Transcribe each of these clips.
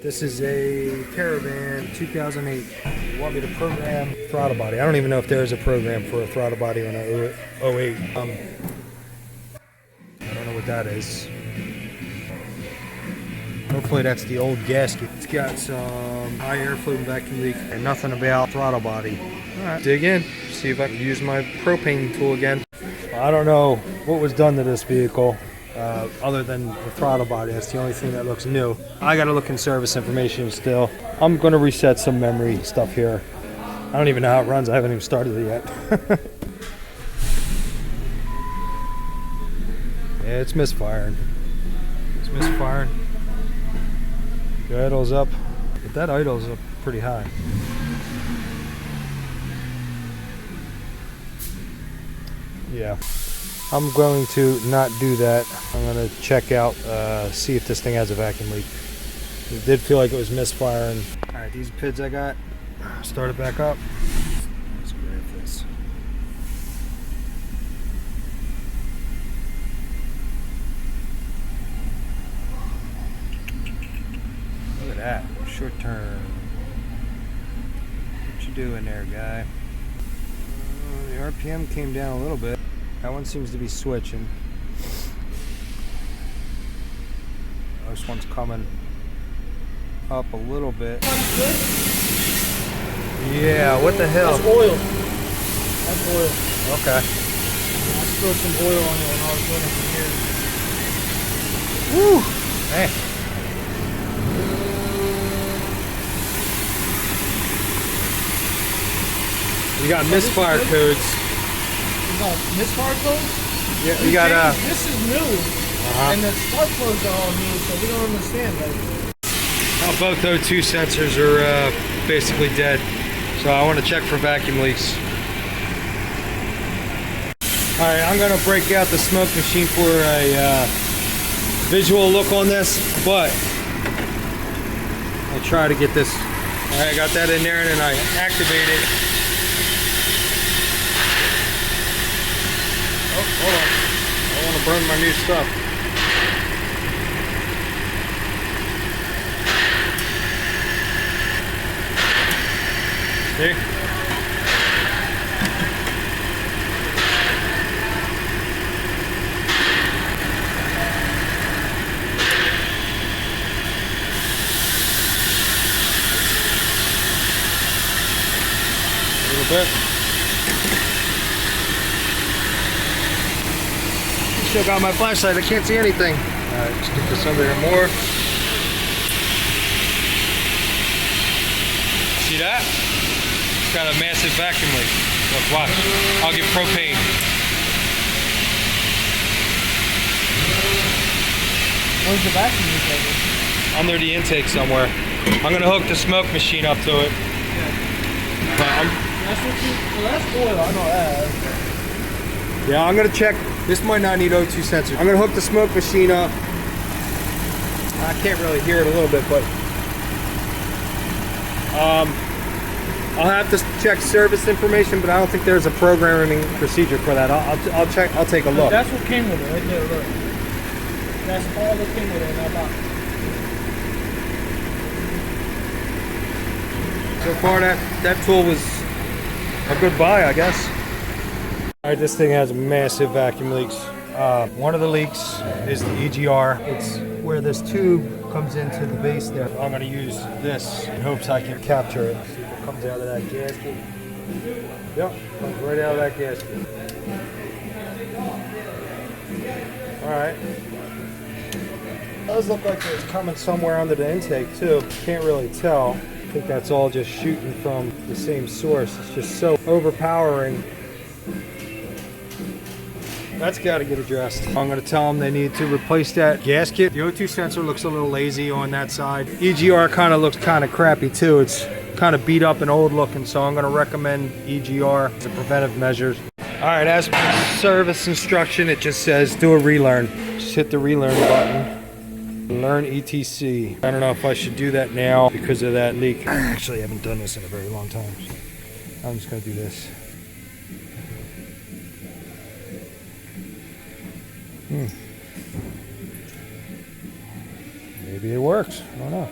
This is a Caravan 2008. You want me to program throttle body. I don't even know if there is a program for a throttle body on a 08. I don't know what that is. Hopefully that's the old gasket. It's got some high airflow and vacuum leak and nothing about throttle body. Alright, dig in, see if I can use my propane tool again. I don't know what was done to this vehicle. Other than the throttle body, that's the only thing that looks new. I gotta look in service information still. I'm gonna reset some memory stuff here. I don't even know how it runs. I haven't even started it yet. Yeah, it's misfiring. It's misfiring. The idle's up, but that idle's up pretty high. Yeah. I'm going to not do that. I'm going to check out, see if this thing has a vacuum leak. It did feel like it was misfiring. Alright, these PIDs I got, start it back up. Let's grab this. Look at that, short turn. What you doing there, guy? The RPM came down a little bit. That one seems to be switching. This one's coming up a little bit. Yeah, what the hell? That's oil. That's oil. Okay. I spilled some oil on it when I was running from here. Woo! Hey. You got misfire codes. Misfire codes? Yeah, you got This is new, and the spark plugs are all new, so we don't understand that. Oh, both O2 sensors are basically dead, so I want to check for vacuum leaks. All right, I'm gonna break out the smoke machine for a visual look on this, but I'll try to get this. All right, I got that in there, and then I activate it. Oh, hold on. I want to burn my new stuff. See? A little bit. Still got my flashlight, I can't see anything. Alright, let's get this under here more. See that? It's got a massive vacuum leak. Look, watch. I'll get propane. Where's the vacuum leak over? Under the intake somewhere. I'm gonna hook the smoke machine up to it. That's what you, well, that's oil, I know that. Yeah, I'm gonna check. This might not need O2 sensors. I'm gonna hook the smoke machine up. I can't really hear it a little bit, but I'll have to check service information, but I don't think there's a programming procedure for that. I'll check. I'll take a look. That's what came with it, right there. Look. That's all that came with it in that box. So far, that tool was a good buy, I guess. All right, this thing has massive vacuum leaks. One of the leaks is the EGR. It's where this tube comes into the base there. I'm gonna use this in hopes I can capture it. See if it comes out of that gasket. Yep, comes right out of that gasket. All right. Does look like it's coming somewhere under the intake too. Can't really tell. I think that's all just shooting from the same source. It's just so overpowering. That's got to get addressed. I'm going to tell them they need to replace that gasket. The O2 sensor looks a little lazy on that side. EGR kind of looks kind of crappy too. It's kind of beat up and old looking, so I'm going to recommend EGR as a preventive measures. All right, as per service instruction, it just says do a relearn. Just hit the relearn button. Learn ETC. I don't know if I should do that now because of that leak. I actually haven't done this in a very long time, so I'm just going to do this. Maybe it works. I don't know.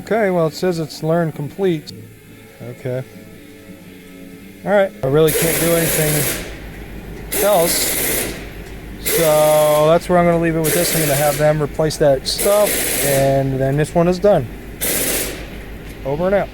Okay, well, it says it's learned complete. Okay. All right. I really can't do anything else. So that's where I'm going to leave it with this. I'm going to have them replace that stuff, and then this one is done. Over and out.